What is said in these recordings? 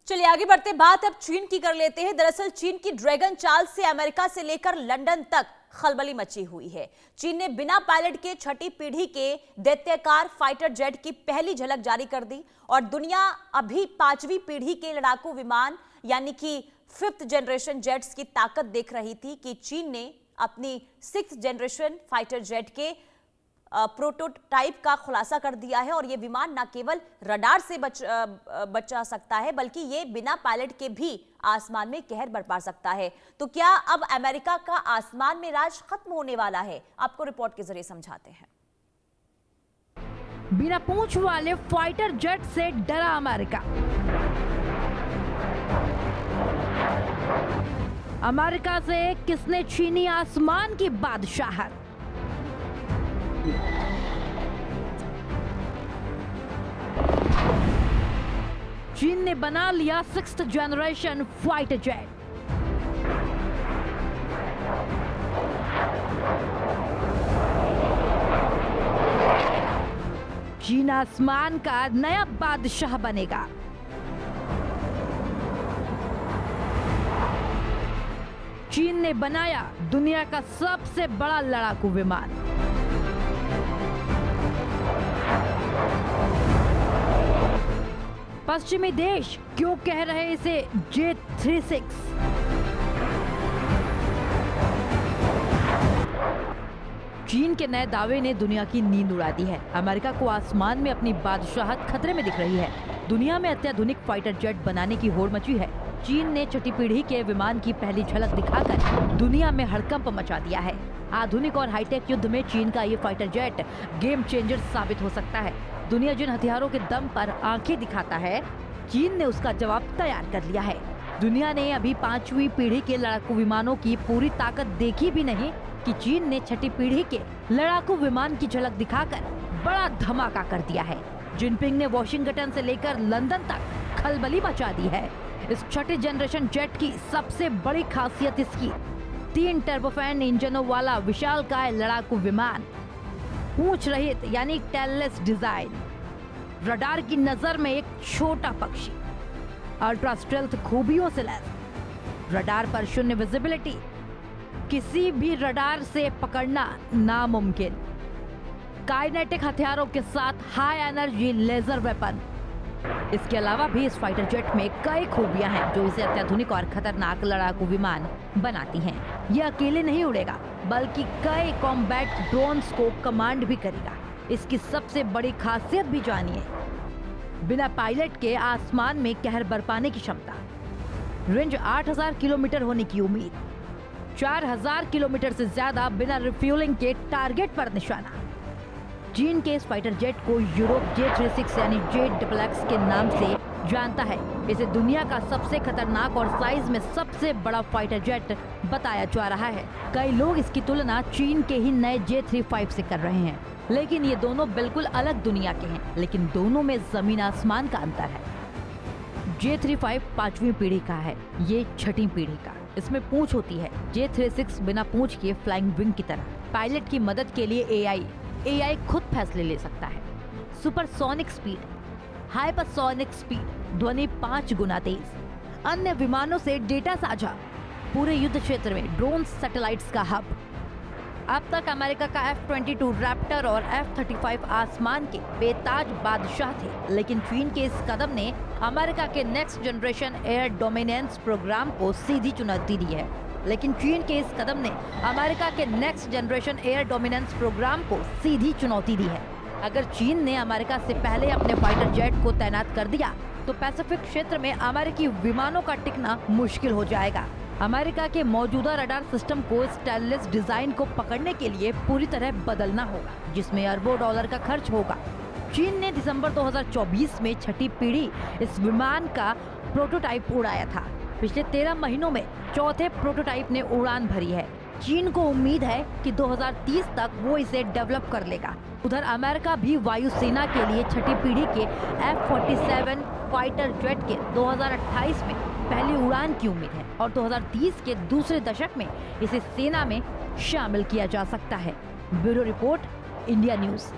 चलिए आगे बढ़ते, बात अब चीन की कर लेते हैं। दरअसल चीन की ड्रैगन चाल से अमेरिका से लेकर लंदन तक खलबली मची हुई है। चीन ने बिना पायलट के छठी पीढ़ी के दैत्याकार फाइटर जेट की पहली झलक जारी कर दी और दुनिया अभी पांचवी पीढ़ी के लड़ाकू विमान यानी कि 5th जनरेशन जेट्स की ताकत देख रही थी कि चीन ने अपनी 6th जनरेशन फाइटर जेट के प्रोटोटाइप का खुलासा कर दिया है और यह विमान न केवल रडार से बचा सकता है बल्कि यह बिना पायलट के भी आसमान में कहर बरपा सकता है। तो क्या अब अमेरिका का आसमान में राज खत्म होने वाला है? आपको रिपोर्ट के जरिए समझाते हैं। बिना पूंछ वाले फाइटर जेट से डरा अमेरिका। अमेरिका से किसने छीनी आसमान की बादशाहत? चीन ने बना लिया 6th जनरेशन फाइटर जेट। चीन आसमान का नया बादशाह बनेगा। चीन ने बनाया दुनिया का सबसे बड़ा लड़ाकू विमान। पश्चिमी देश क्यों कह रहे इसे J-36? चीन के नए दावे ने दुनिया की नींद उड़ा दी है। अमेरिका को आसमान में अपनी बादशाहत खतरे में दिख रही है। दुनिया में अत्याधुनिक फाइटर जेट बनाने की होड़ मची है। चीन ने छठी पीढ़ी के विमान की पहली झलक दिखाकर दुनिया में हड़कंप मचा दिया है। आधुनिक और हाईटेक युद्ध में चीन का ये फाइटर जेट गेम चेंजर साबित हो सकता है। दुनिया जिन हथियारों के दम पर आंखें दिखाता है, चीन ने उसका जवाब तैयार कर लिया है। दुनिया ने अभी 5वीं पीढ़ी के लड़ाकू विमानों की पूरी ताकत देखी भी नहीं कि चीन ने छठी पीढ़ी के लड़ाकू विमान की झलक दिखाकर बड़ा धमाका कर दिया है। जिनपिंग ने वॉशिंगटन से लेकर लंदन तक खलबली मचा दी है। इस छठे जनरेशन जेट की सबसे बड़ी खासियत इसकी 3 टर्बोफैन इंजनों वाला विशालकाय लड़ाकू विमान, पूंछ रहित यानी टेललेस डिजाइन, रडार की नजर में एक छोटा पक्षी, अल्ट्रा स्टेल्थ खूबियों से लैस, रडार पर शून्य विजिबिलिटी, किसी भी रडार से पकड़ना नामुमकिन, काइनेटिक हथियारों के साथ हाई एनर्जी लेजर वेपन। इसके अलावा भी इस फाइटर जेट में कई खूबियां हैं जो इसे अत्याधुनिक और खतरनाक लड़ाकू विमान बनाती हैं। ये अकेले नहीं उड़ेगा बल्कि कई कॉम्बैट ड्रोन्स को कमांड भी करेगा। इसकी सबसे बड़ी खासियत भी जानिए, बिना पायलट के आसमान में कहर बरपाने की क्षमता, रेंज 8000 किलोमीटर होने की उम्मीद, 4000 किलोमीटर से ज्यादा बिना रिफ्यूलिंग के टारगेट पर निशाना। चीन के इस फाइटर जेट को यूरोप J-36 यानी JXX के नाम से जानता है। इसे दुनिया का सबसे खतरनाक और साइज में सबसे बड़ा फाइटर जेट बताया जा रहा है। कई लोग इसकी तुलना चीन के ही नए J-35 से कर रहे हैं, लेकिन ये दोनों बिल्कुल अलग दुनिया के हैं। लेकिन दोनों में जमीन आसमान का अंतर है। J-35 5वीं पीढ़ी का है, ये छठी पीढ़ी का। इसमें पूंछ होती है। J-36 बिना पूंछ के फ्लाइंग विंग की तरह। पायलट की मदद के लिए AI खुद फैसले ले सकता है। सुपरसोनिक स्पीड, हाइपरसोनिक स्पीड, ध्वनि 5 गुना तेज, अन्य विमानों से डेटा साझा, पूरे युद्ध क्षेत्र में ड्रोन सैटेलाइट्स का हब। अब तक अमेरिका का F-22 रैप्टर और F-35 आसमान के बेताज बादशाह थे, लेकिन चीन के इस कदम ने अमेरिका के next generation air dominance programme को सीधी चुनौती दी है। लेकिन चीन के इस कदम ने अमेरिका के next generation air dominance programme को सीधी चुनौती दी है। अगर चीन ने अमेरिका से पहले अपने फाइटर जेट को तैनात कर दिया तो पैसिफिक क्षेत्र में अमेरिकी विमानों का टिकना मुश्किल हो जाएगा। अमेरिका के मौजूदा रडार सिस्टम को स्टेनलेस डिजाइन को पकड़ने के लिए पूरी तरह बदलना होगा, जिसमें अरबों डॉलर का खर्च होगा। चीन ने दिसंबर 2024 में छठी पीढ़ी इस विमान का प्रोटोटाइप उड़ाया था। पिछले 13 महीनों में चौथे प्रोटोटाइप ने उड़ान भरी है। चीन को उम्मीद है कि 2030 तक वो इसे डेवलप कर लेगा। उधर अमेरिका भी वायुसेना के लिए छठी पीढ़ी के F-47 फाइटर जेट के 2028 में पहली उड़ान की उम्मीद है और 2030 के दूसरे दशक में इसे सेना में शामिल किया जा सकता है। Bureau report, India news.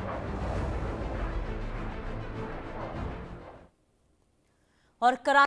और